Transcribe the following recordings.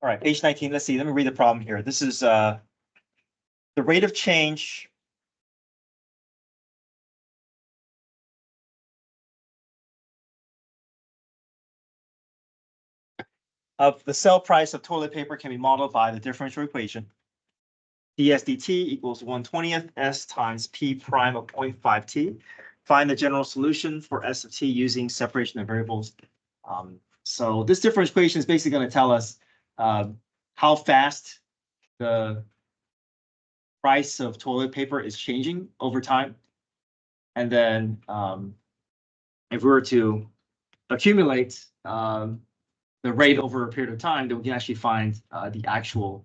All right, page 19. Let's see. Let me read the problem here. This is the rate of change of the sell price of toilet paper can be modeled by the differential equation. ds dt equals 1/20th s times p prime of 0.5 t. Find the general solution for s of t using separation of variables. So this differential equation is basically going to tell us how fast the price of toilet paper is changing over time. And then if we were to accumulate the rate over a period of time, then we can actually find the actual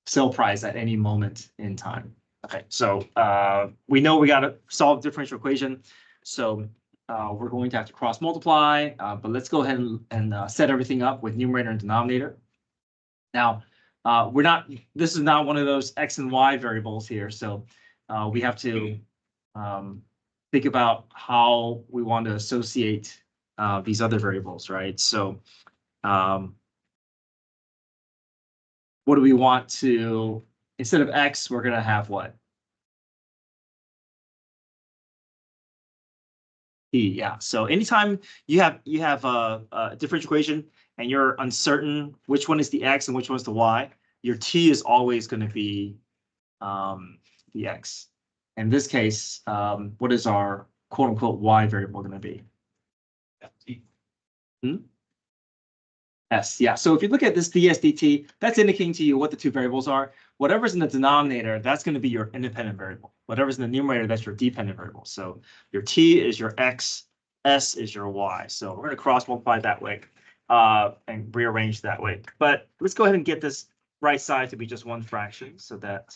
sell price at any moment in time. Okay, so we know we got to solve the differential equation. So we're going to have to cross multiply, but let's go ahead and set everything up with numerator and denominator. Now, this is not one of those X and Y variables here. So we have to think about how we want to associate these other variables, right? So what do we want to, instead of X, we're going to have what? T, yeah. So anytime you have a differential equation and you're uncertain which one is the X and which one is the Y, your T is always going to be the X. In this case, what is our quote unquote Y variable going to be? S, yeah. So if you look at this ds dt, that's indicating to you what the two variables are. Whatever's in the denominator, that's going to be your independent variable. Whatever's in the numerator, that's your dependent variable. So your t is your x, s is your y. So we're going to cross multiply that way and rearrange that way. But let's go ahead and get this right side to be just one fraction so that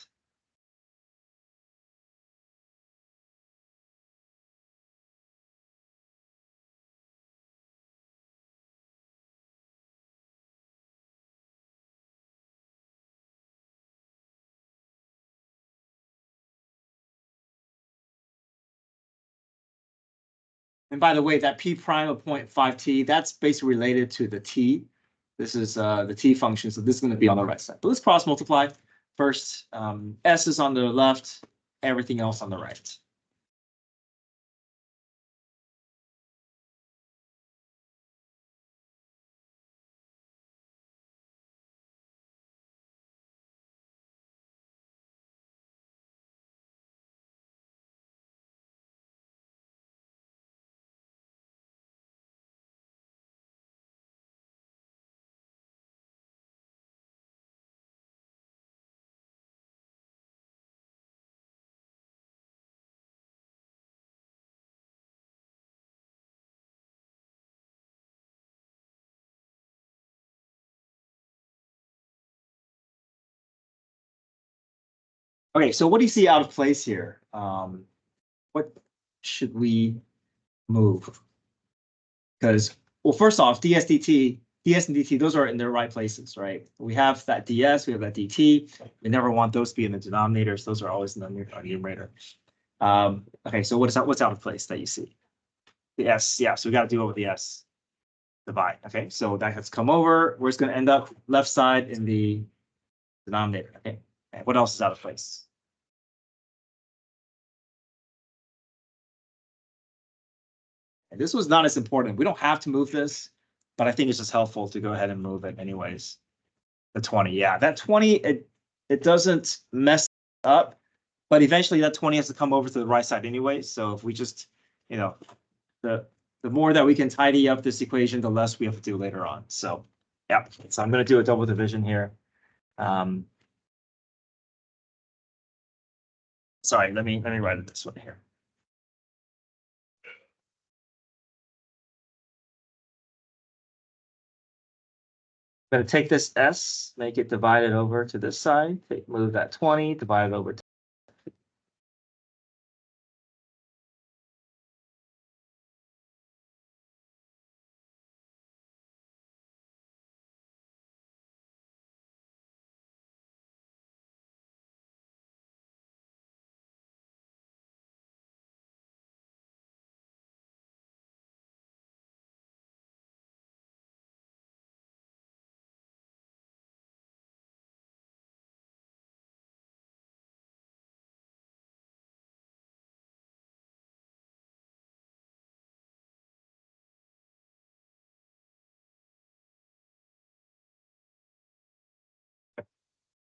and by the way, that p prime of 0.5 t, that's basically related to the t. This is the t function, so this is going to be on the right side. But let's cross multiply. First, s is on the left, everything else on the right. Okay, so what do you see out of place here? What should we move? Because, well, first off, ds and dt, those are in their right places, right? We have that ds, we have that dt. We never want those to be in the denominators. Those are always in the numerator. Okay, so what's out of place that you see? The s, yeah, so we got to deal with the s. Divide, okay? So that has come over. We're just going to end up left side in the denominator, okay? And what else is out of place? And this was not as important. We don't have to move this, but I think it's just helpful to go ahead and move it anyways. The 20, yeah, that 20, it doesn't mess up, but eventually that 20 has to come over to the right side anyway. So if we just, you know, the more that we can tidy up this equation, the less we have to do later on. So yeah, so I'm going to do a double division here. Sorry, let me write it this way here. I'm going to take this s, make it divided over to this side, move that 20, divide it over to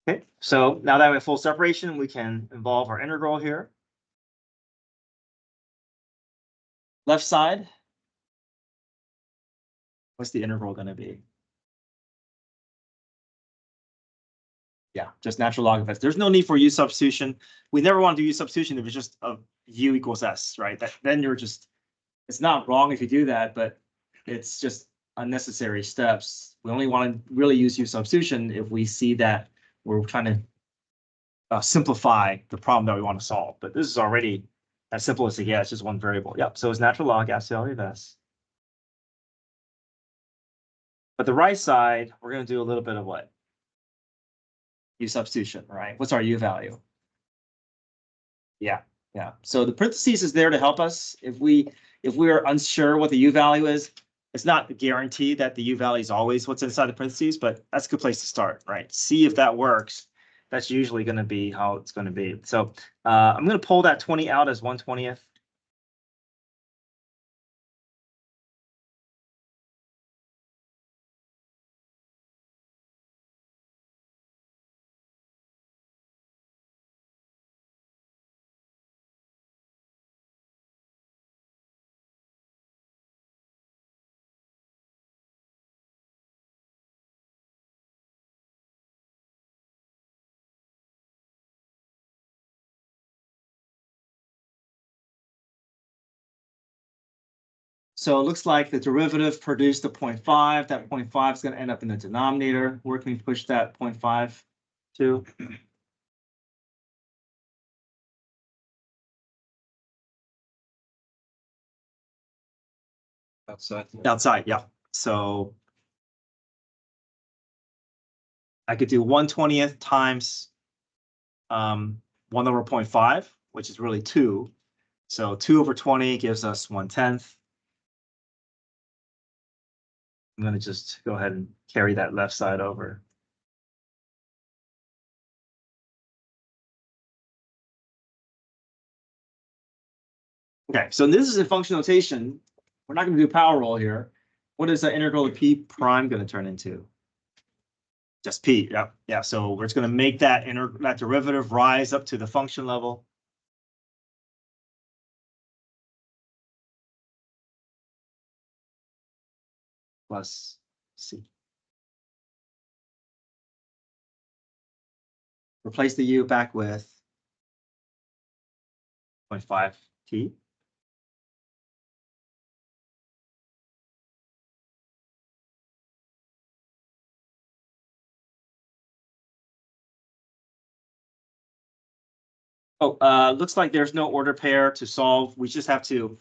Okay, so now that we have full separation, we can involve our integral here. Left side. What's the integral going to be? Yeah, just natural log of s. There's no need for u substitution. We never want to do u substitution if it's just of u equals s, right? Then you're just, it's not wrong if you do that, but it's just unnecessary steps. We only want to really use u substitution if we see that we're trying to simplify the problem that we want to solve. But this is already as simple as it gets, just one variable. Yep, so it's natural log absolute value of s. But the right side, we're going to do a little bit of what? U substitution, right? What's our u value? Yeah, yeah. So the parentheses is there to help us. If we are unsure what the u value is, it's not a guarantee that the u value is always what's inside the parentheses, but that's a good place to start, right? See if that works. That's usually going to be how it's going to be. So I'm going to pull that 20 out as 1/20th. So it looks like the derivative produced a 0.5. That 0.5 is going to end up in the denominator. Where can we push that 0.5 to? Outside. Outside, yeah. So I could do 1/20th times 1 over 0.5, which is really 2. So 2 over 20 gives us 1/10. I'm going to just go ahead and carry that left side over. Okay, so this is a function notation. We're not going to do power roll here. What is the integral of p prime going to turn into? Just p, yeah, yeah. So we're just going to make that derivative rise up to the function level. Plus c. Replace the u back with 0.5t. Oh, looks like there's no order pair to solve. We just have to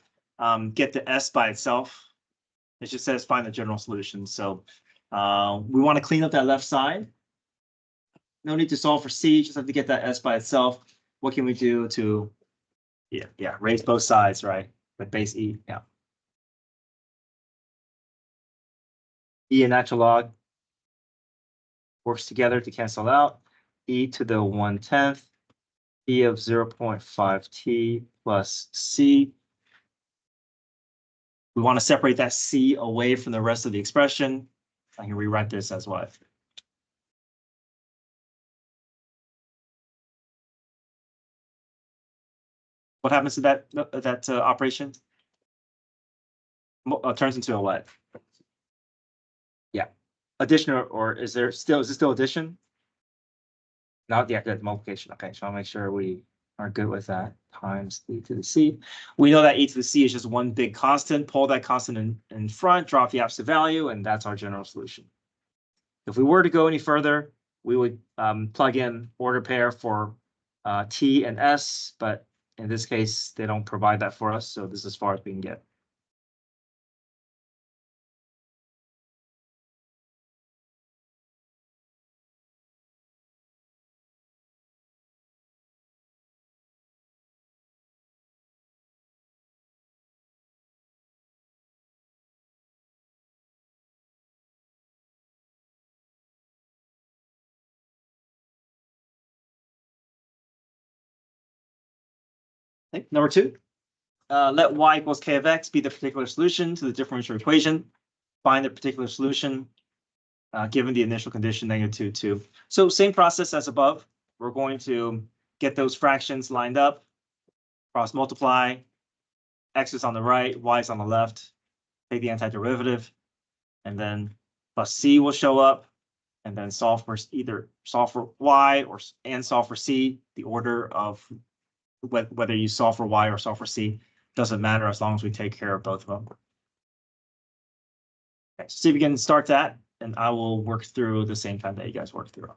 get the s by itself. It just says find the general solution. So we want to clean up that left side. No need to solve for c, just have to get that s by itself. What can we do to, yeah, raise both sides, right? With base e, yeah. E and natural log works together to cancel out. E to the 1/10, e of 0.5t plus c. We want to separate that c away from the rest of the expression. I can rewrite this as what? What happens to that operation? Turns into a what? Yeah, addition or is this still addition? Not the active multiplication. Okay, so I'll make sure we are good with that. Times e to the c. We know that e to the c is just one big constant. Pull that constant in front, drop the absolute value, and that's our general solution. If we were to go any further, we would plug in order pair for t and s, but in this case, they don't provide that for us, so this is as far as we can get. Okay, number 2, let y equals k of x be the particular solution to the differential equation. Find the particular solution. given the initial condition -2, 2. So same process as above. We're going to get those fractions lined up, cross multiply, x is on the right, y is on the left, take the antiderivative, and then plus c will show up, and then solve for either solve for y and solve for c. The order of whether you solve for y or solve for c doesn't matter as long as we take care of both of them. Okay, so see if we can start that, and I will work through the same time that you guys work through.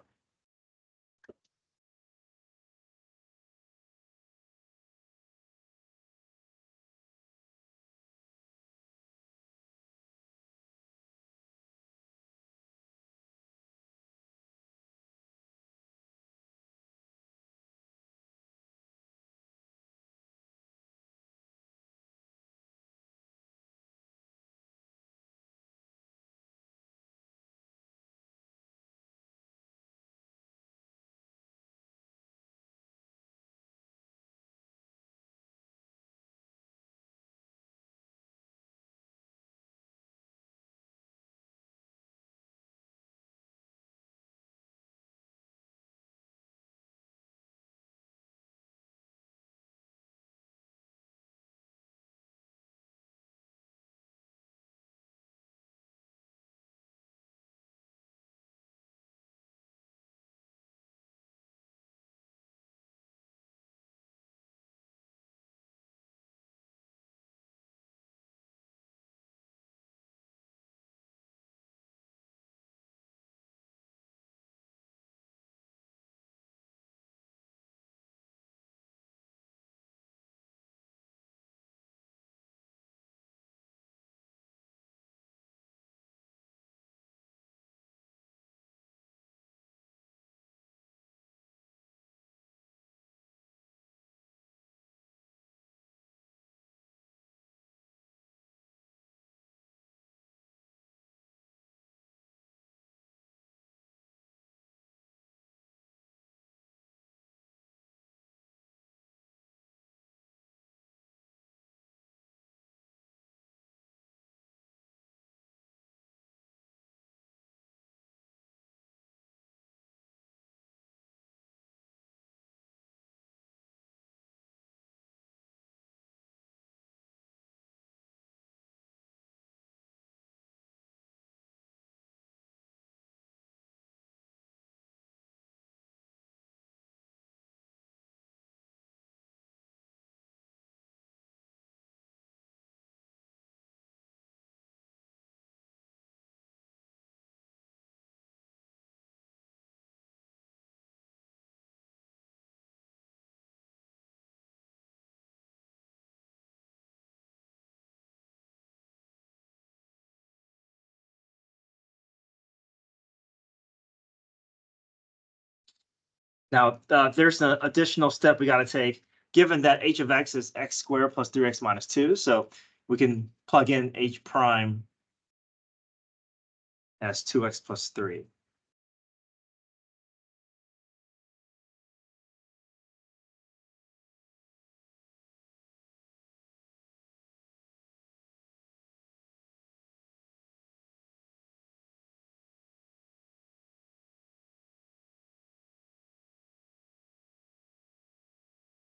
Now, there's an additional step we got to take, given that h of x is x squared plus 3x minus 2. So we can plug in h prime as 2x plus 3.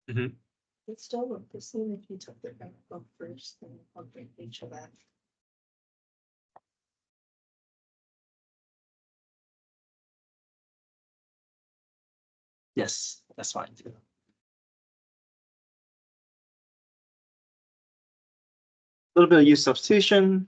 Mm-hmm. It still looked the same if you took the book first and plugged in each of that. Yes, that's fine too. A little bit of use substitution.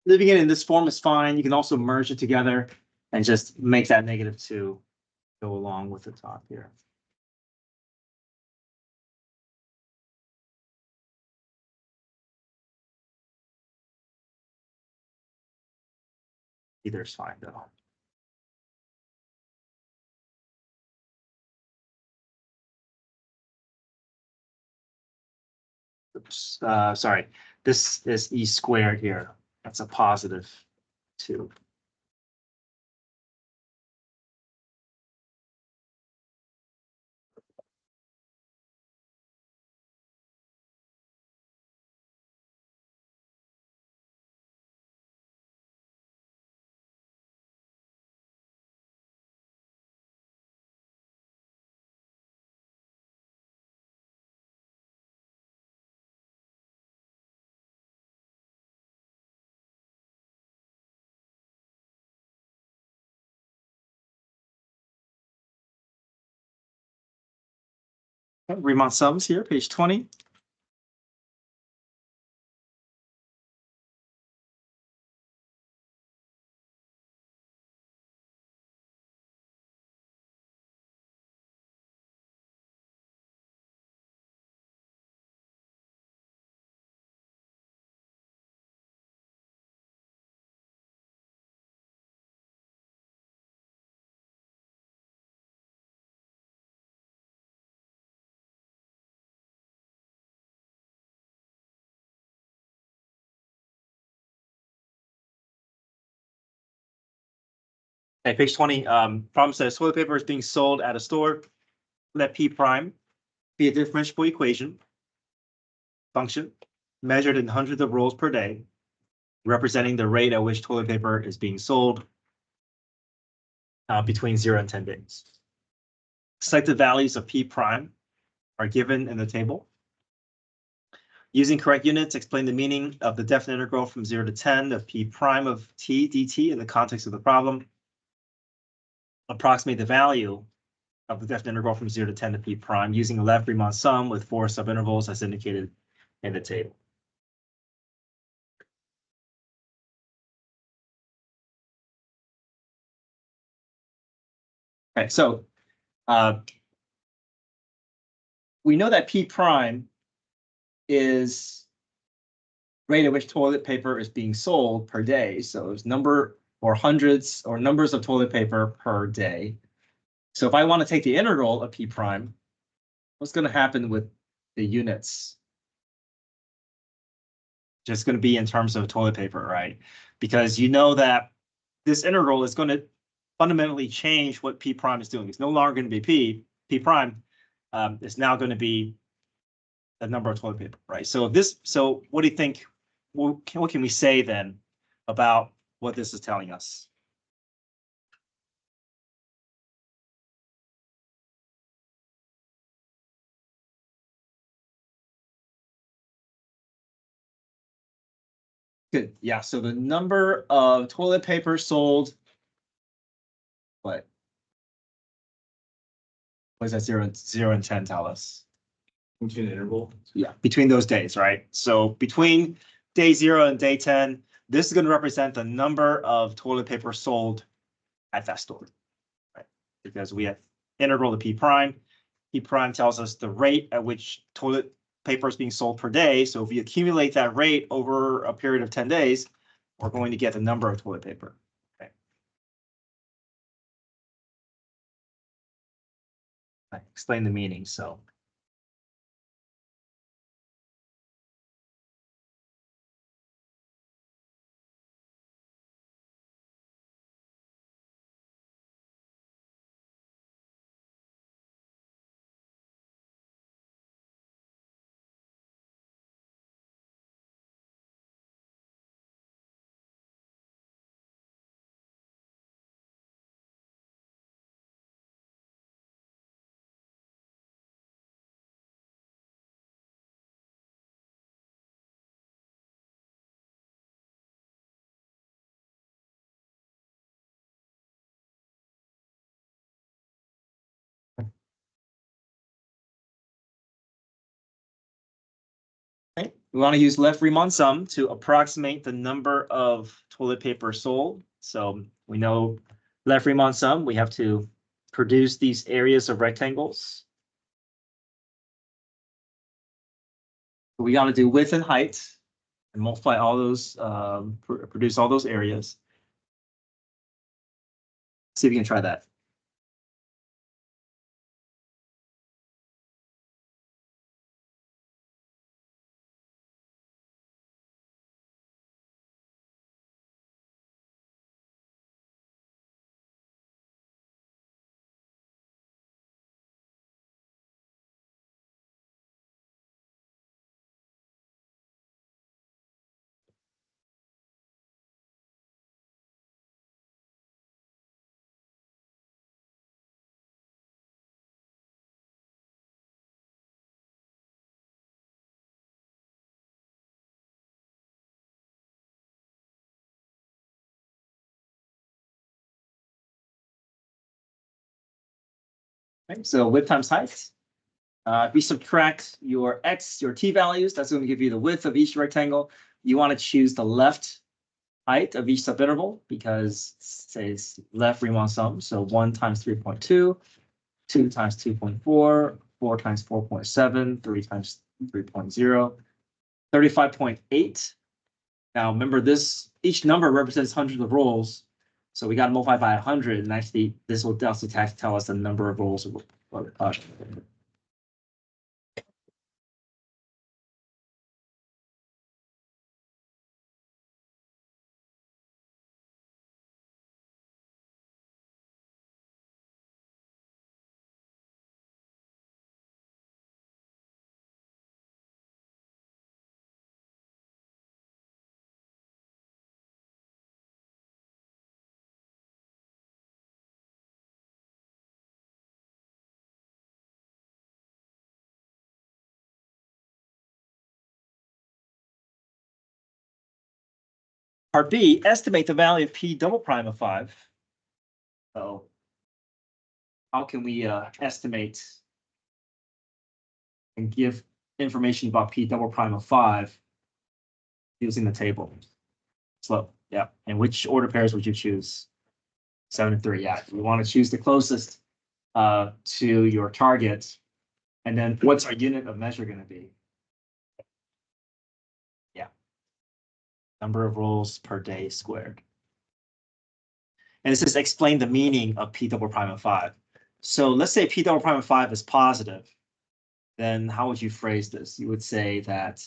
leaving it in this form is fine. You can also merge it together and just make that -2 go along with the top here. Either is fine though. Oops, sorry, this is e squared here. That's a +2. Riemann sums here, page 20. Okay, page 20, problem says toilet paper is being sold at a store. Let P prime be a differentiable equation function measured in hundreds of rolls per day, representing the rate at which toilet paper is being sold between 0 and 10 days. Selected values of P prime are given in the table. Using correct units, explain the meaning of the definite integral from 0 to 10 of P prime of t dt in the context of the problem. Approximate the value of the definite integral from 0 to 10 to P prime using a left Riemann sum with 4 subintervals as indicated in the table. Okay, so we know that P prime is rate at which toilet paper is being sold per day. So it's number or hundreds or numbers of toilet paper per day. So if I want to take the integral of P prime, what's going to happen with the units? Just going to be in terms of toilet paper, right? Because you know that this integral is going to fundamentally change what P prime is doing. It's no longer going to be P prime. It's now going to be the number of toilet paper, right? So what do you think? What can we say then about what this is telling us? Good. Yeah. So the number of toilet paper sold. What does that 0 and 10 tell us? Between an interval. Yeah, between those days, right? So between day 0 and day 10, this is going to represent the number of toilet paper sold at that store, right? Because we have integral to P prime. P prime tells us the rate at which toilet paper is being sold per day. So if we accumulate that rate over a period of 10 days, we're going to get the number of toilet paper. Okay. I explain the meaning, so. Okay, we want to use left Riemann sum to approximate the number of toilet paper sold. So we know left Riemann sum, we have to produce these areas of rectangles. We got to do width and height and multiply all those, produce all those areas. See if we can try that. Okay, so width times height. If we subtract your x, your t values, that's going to give you the width of each rectangle. You want to choose the left height of each subinterval because it says left Riemann sum. So 1 times 3.2, 2 times 2.4, 4 times 4.7, 3 times 3.0, 35.8. Now remember this, each number represents hundreds of rolls. So we got to multiply by 100, and actually this will also tell us the number of rolls. Part B, estimate the value of P double prime of 5. So how can we estimate and give information about P double prime of 5 using the table? Slope, yeah. And which order pairs would you choose? 7 and 3, yeah. You want to choose the closest to your target. And then what's our unit of measure going to be? Yeah. Number of rolls per day squared. And this is explain the meaning of P double prime of 5. So let's say P double prime of 5 is positive. Then how would you phrase this? You would say that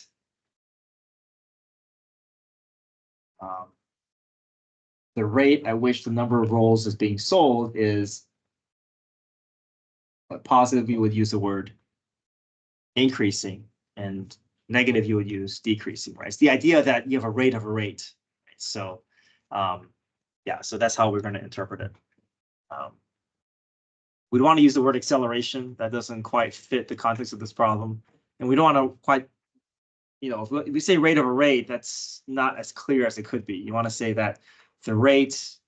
the rate at which the number of rolls is being sold is positive. You would use the word increasing, and negative you would use decreasing, right? It's the idea that you have a rate of a rate. Right? So yeah, so that's how we're going to interpret it. We don't want to use the word acceleration. That doesn't quite fit the context of this problem. And we don't want to quite, if we say rate of a rate, that's not as clear as it could be. You want to say that the rate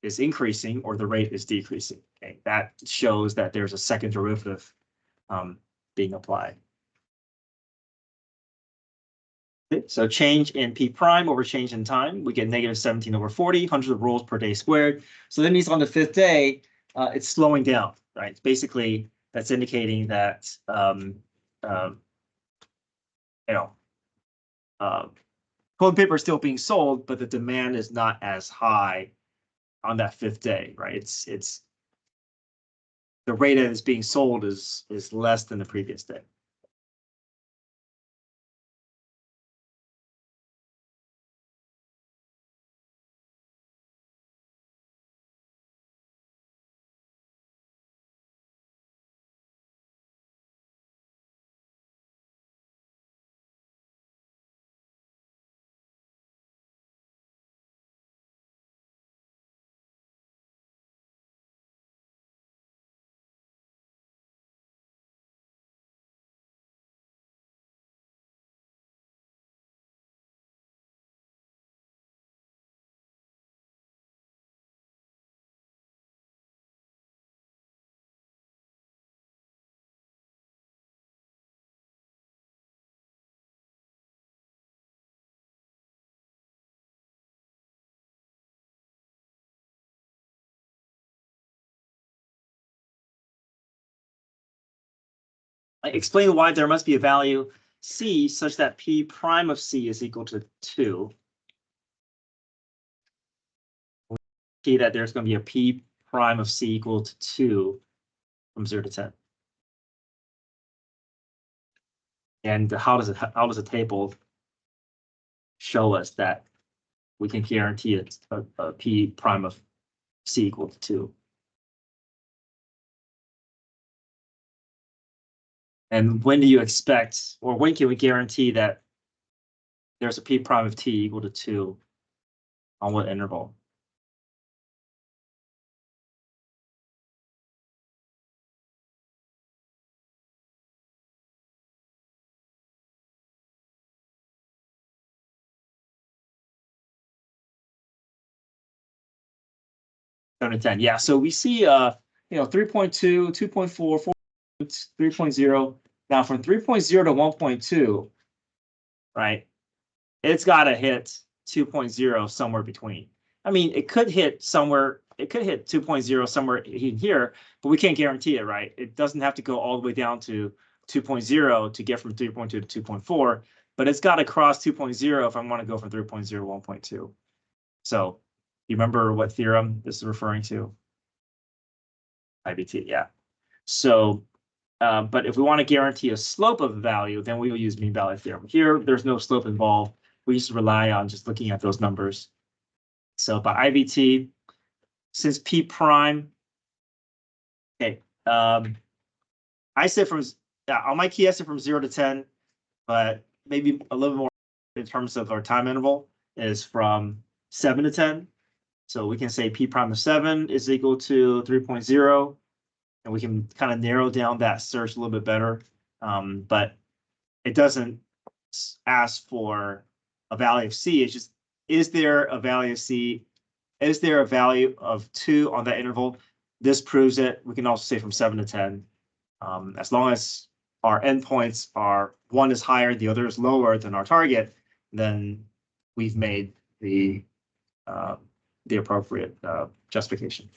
is increasing or the rate is decreasing. Okay, that shows that there's a second derivative being applied. Okay, so change in P prime over change in time, we get negative 17 over 40, hundreds of rolls per day squared. So that means on the 5th day, it's slowing down, right? Basically, that's indicating that toilet paper is still being sold, but the demand is not as high on that 5th day, right? It's the rate that is being sold is less than the previous day. explain why there must be a value C such that P prime of C is equal to 2. We see that there's going to be a P prime of C equal to 2 from 0 to 10. And how does a table show us that we can guarantee a P prime of C equal to 2? And when do you expect, or when can we guarantee that there's a P prime of T equal to 2 on what interval? To 10. Yeah, so we see 3.2, 2.4, 4, 3.0. Now from 3.0 to 1.2, right? It's got to hit 2.0 somewhere between. I mean, it could hit 2.0 somewhere in here, but we can't guarantee it, right? It doesn't have to go all the way down to 2.0 to get from 3.2 to 2.4, but it's got to cross 2.0 if I want to go from 3.0 to 1.2. So you remember what theorem this is referring to? IBT, yeah. So, but if we want to guarantee a slope of a value, then we will use mean value theorem. Here, there's no slope involved. We just rely on just looking at those numbers. So by IVT, since P prime, okay, I said on my key estimate from 0 to 10, but maybe a little more in terms of our time interval is from 7 to 10. So we can say P prime of 7 is equal to 3.0, and we can kind of narrow down that search a little bit better. But it doesn't ask for a value of C. It's just, is there a value of C? Is there a value of 2 on that interval? This proves it. We can also say from 7 to 10. As long as our endpoints are one is higher, the other is lower than our target, then we've made the appropriate justification.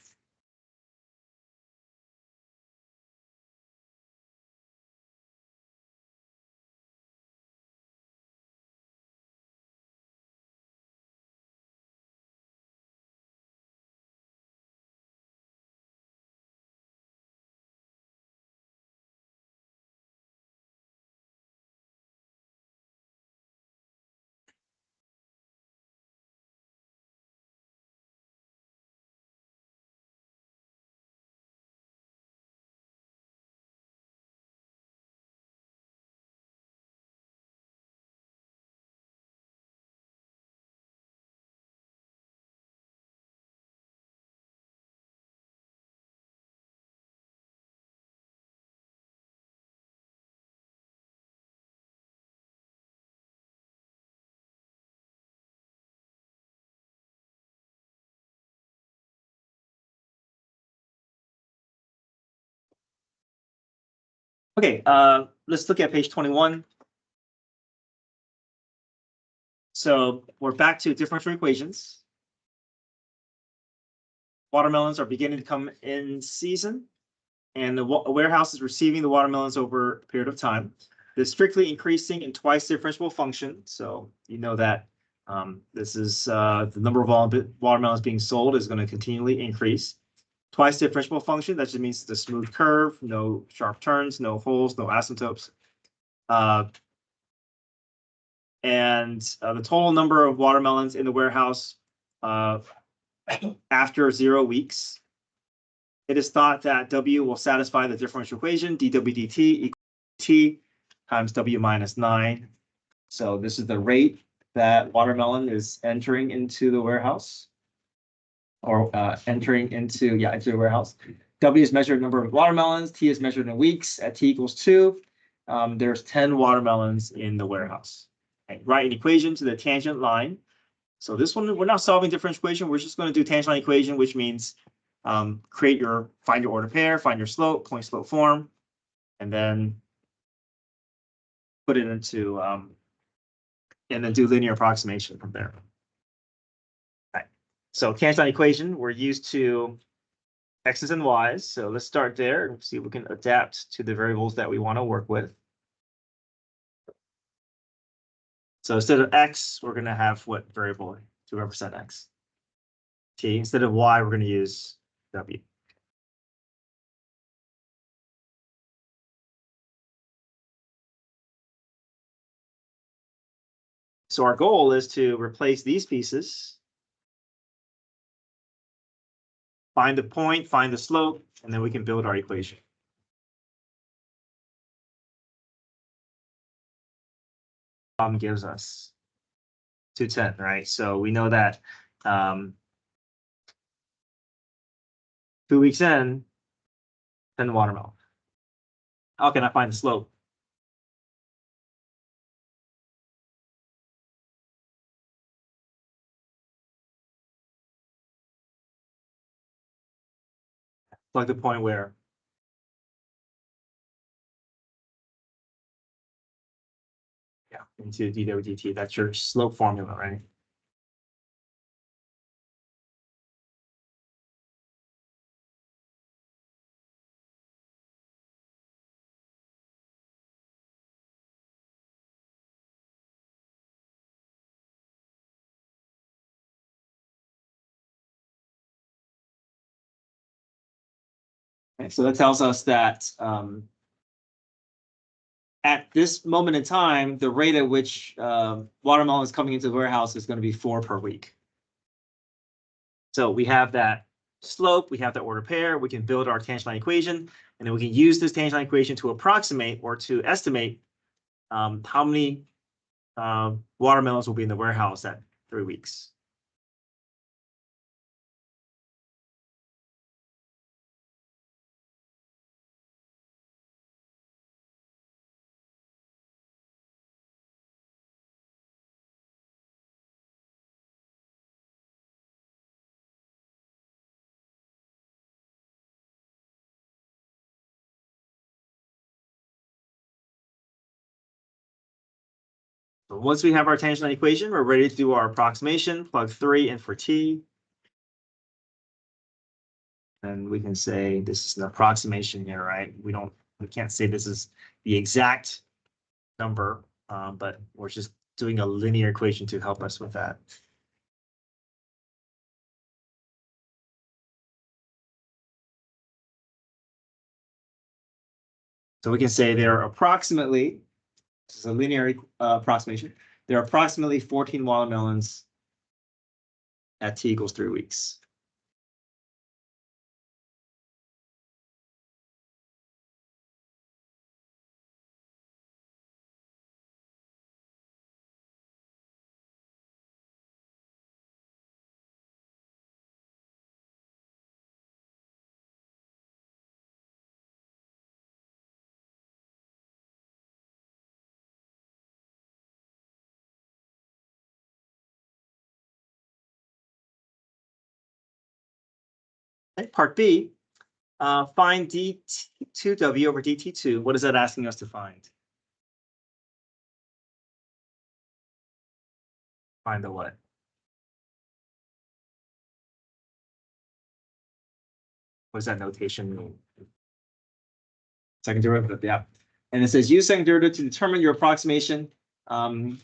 Okay, let's look at page 21. So we're back to differential equations. Watermelons are beginning to come in season, and the warehouse is receiving the watermelons over a period of time. They're strictly increasing in twice differentiable function. So you know that this is the number of watermelons being sold is going to continually increase. Twice differentiable function, that just means it's a smooth curve, no sharp turns, no holes, no asymptotes. And the total number of watermelons in the warehouse after 0 weeks, it is thought that W will satisfy the differential equation dW dt equals T times W minus 9. So this is the rate that watermelon is entering into the warehouse, or entering into the warehouse. W is measured number of watermelons. T is measured in weeks. At T equals 2, there's 10 watermelons in the warehouse. Okay, write an equation to the tangent line. So this one, we're not solving differential equation. We're just going to do tangent line equation, which means find your order pair, find your slope, point slope form, and then put it into and then do linear approximation from there. So tangent line equation, we're used to X's and Y's. So let's start there and see if we can adapt to the variables that we want to work with. So instead of X, we're going to have what variable to represent X? T. Instead of Y, we're going to use W. So our goal is to replace these pieces, find the point, find the slope, and then we can build our equation. Gives us 210, right? So we know that 2 weeks in, 10 watermelon. How can I find the slope? Like the point where into dw dt. That's your slope formula, right? Okay, so that tells us that at this moment in time, the rate at which watermelon is coming into the warehouse is going to be 4 per week. So we have that slope, we have that order pair, we can build our tangent line equation, and then we can use this tangent line equation to approximate or to estimate how many watermelons will be in the warehouse at 3 weeks. So once we have our tangent line equation, we're ready to do our approximation, plug 3 in for t. And we can say this is an approximation here, right? We can't say this is the exact number, but we're just doing a linear equation to help us with that. So we can say there are approximately, this is a linear approximation, there are approximately 14 watermelons at t equals 3 weeks. Okay, part B, find dt2w over dt2. What is that asking us to find? Find the what? What does that notation mean? Second derivative, yeah. And it says use second derivative to determine your approximation,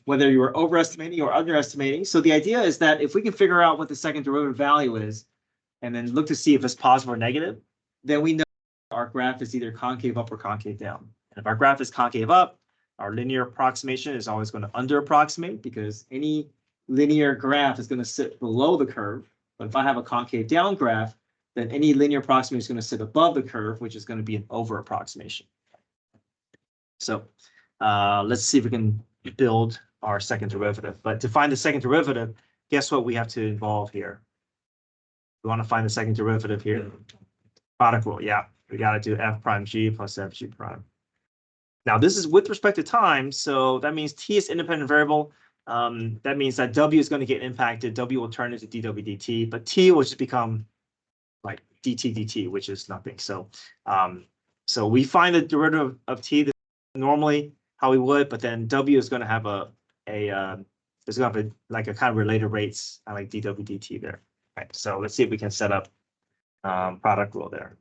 whether you are overestimating or underestimating. So the idea is that if we can figure out what the second derivative value is, and then look to see if it's positive or negative, then we know our graph is either concave up or concave down. And if our graph is concave up, our linear approximation is always going to under approximate because any linear graph is going to sit below the curve. But if I have a concave down graph, then any linear approximation is going to sit above the curve, which is going to be an over approximation. So let's see if we can build our second derivative. But to find the second derivative, guess what we have to involve here? We want to find the second derivative here. Product rule, yeah. We got to do f prime g plus f g prime. Now this is with respect to time, so that means t is independent variable. That means that w is going to get impacted. W will turn into dw dt, but t will just become like dt dt, which is nothing. So so we find the derivative of t normally how we would, but then w is going to have it's going to have like a kind of related rates like dw dt there. Right, so let's see if we can set up product rule there.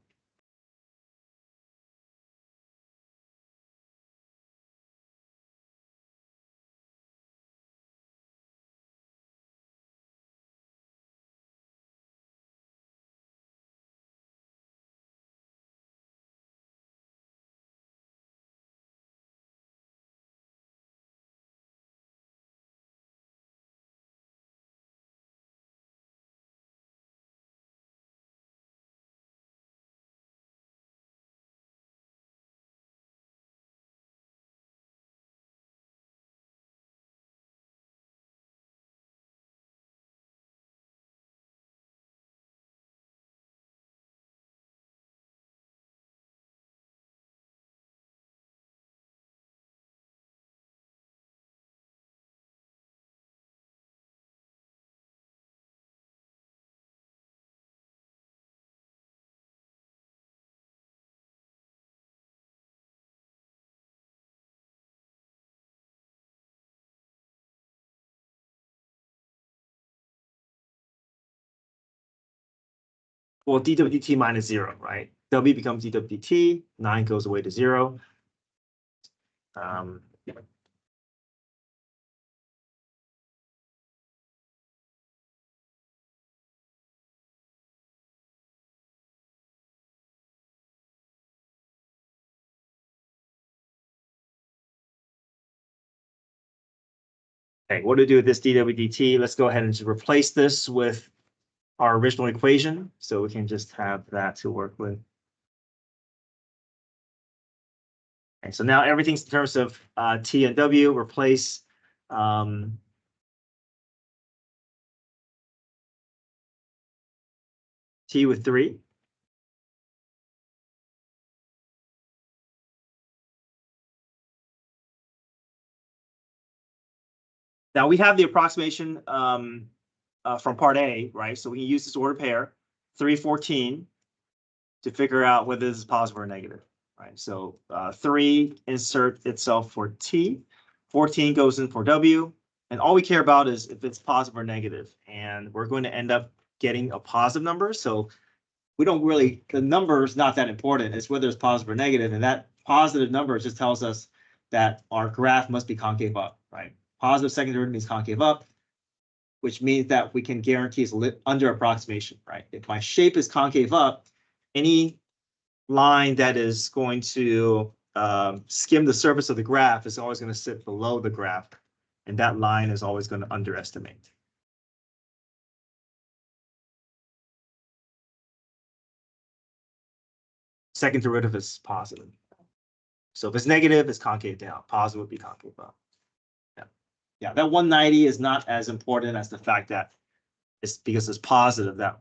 Well, dWdt minus 0, right? W becomes dWdt, 9 goes away to 0. Yeah. Okay, what do we do with this dWdt? Let's go ahead and just replace this with our original equation, so we can just have that to work with. Okay, so now everything's in terms of T and W, replace T with 3. Now we have the approximation from part A, right? So we can use this order pair, 3, 14, to figure out whether this is positive or negative, right? So 3 insert itself for T, 14 goes in for W, and all we care about is if it's positive or negative. And we're going to end up getting a positive number. So we don't really, the number is not that important. It's whether it's positive or negative. And that positive number just tells us that our graph must be concave up, right? Positive second derivative means concave up, which means that we can guarantee it's under approximation, right? If my shape is concave up, any line that is going to skim the surface of the graph is always going to sit below the graph, and that line is always going to underestimate. Second derivative is positive. So if it's negative, it's concave down. Positive would be concave up. Yeah, that 190 is not as important as the fact that it's because it's positive that,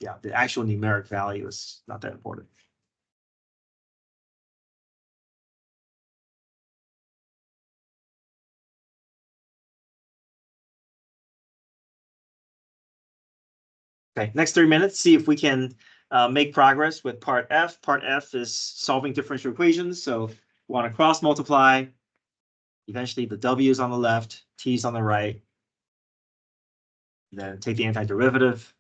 yeah, the actual numeric value is not that important. Okay, next 3 minutes, see if we can make progress with part F. Part F is solving differential equations. So we want to cross multiply. Eventually the W is on the left, T is on the right. Then take the antiderivative.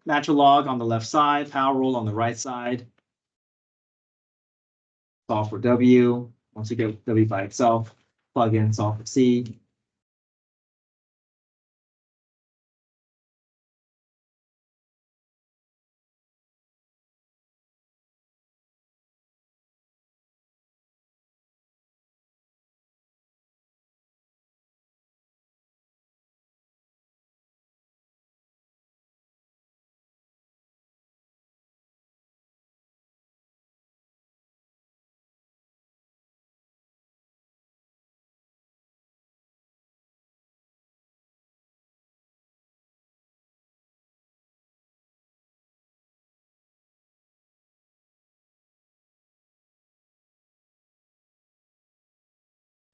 Natural log on the left side, power rule on the right side. Solve for W. Once you get W by itself, plug in, solve for C.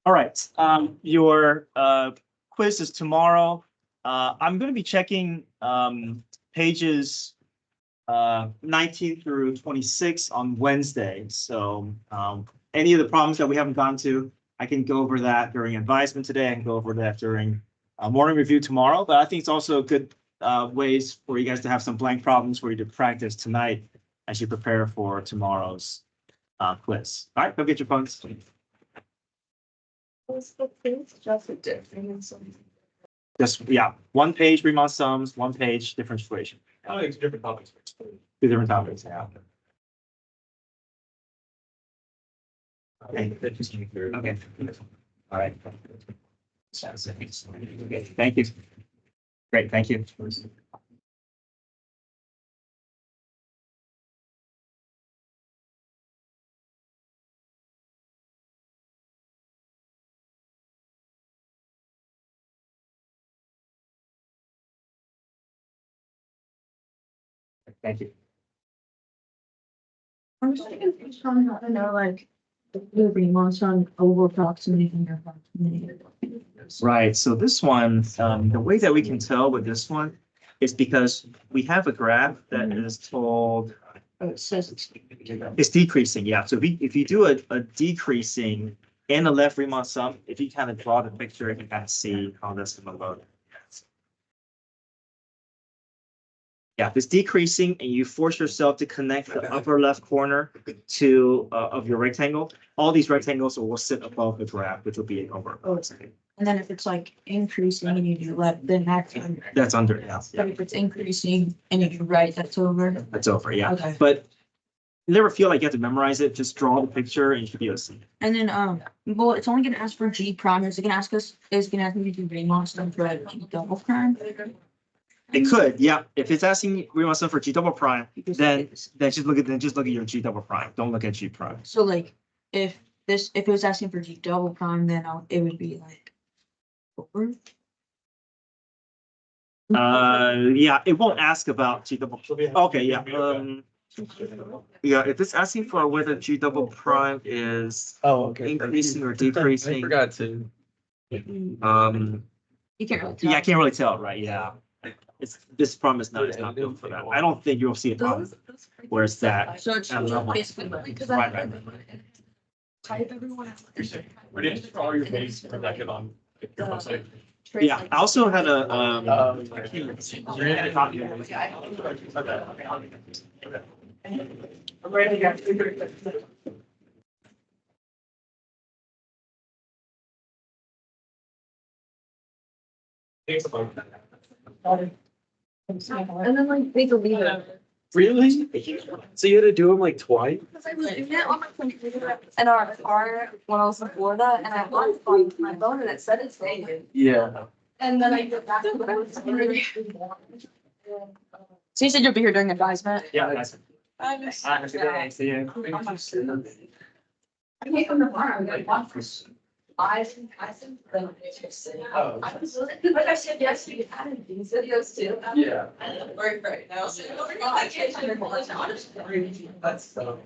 All right, your quiz is tomorrow. I'm going to be checking pages 19 through 26 on Wednesday. So any of the problems that we haven't gone to, I can go over that during advisement today. I can go over that during morning review tomorrow. But I think it's also good ways for you guys to have some blank problems for you to practice tonight as you prepare for tomorrow's quiz. All right, go get your phones. Was the things just a difference? Just, yeah, one page, 3-month sums, one page, different situation. Oh, it's different topics. 2 different topics, yeah. Okay. Okay. All right. Okay, thank you. Great, thank you. Thank you. I'm just trying to know, like, the remarks on over approximating or approximating. Right, so this one, the way that we can tell with this one is because we have a graph that is told Oh, it says it's decreasing, yeah. So if you do a decreasing in the left Riemann sum, if you kind of draw the picture, you can kind of see how this is going to look. Yeah, if it's decreasing and you force yourself to connect the upper left corner to of your rectangle, all these rectangles will sit above the graph, which will be an over. Oh, it's okay. And then if it's like increasing and you do left, then that's under. That's under, yeah. But if it's increasing and you do right, that's over. That's over, yeah. Okay. But you never feel like you have to memorize it. Just draw the picture and you should be able to see it. And then, well, it's only gonna ask for G prime. Is it gonna ask us, is it gonna ask me to do Riemann sum for a G double prime? It could, yeah. If it's asking Riemann sum for G double prime, then just look at your G double prime. Don't look at G prime. So like, if it was asking for G double prime, then it would be like over. Yeah, it won't ask about G double. Okay, yeah. Yeah, if it's asking for whether G double prime is increasing or I decreasing, forgot to. You can't really tell. yeah, I can't really tell, right? Yeah, this problem is not built for that. I don't think you'll see a problem where it's that. So it's basically because I Right. type everyone. Where did you draw your base for that get on your website? Yeah, I also had a I'm ready to And then like they delete it. Really? So you had to do them like twice? Because I was doing it on my computer in our car when I was in Florida and I unplugged my phone and it said it's faded. Yeah. And then I get back to it. So you said you'll be here during advisement? yeah. That's I miss. Have a good day. See you. I came from the farm, I got this. I said, Oh. like I said, yes, you added these videos too. Yeah. I don't work right now. So I can't. That's so.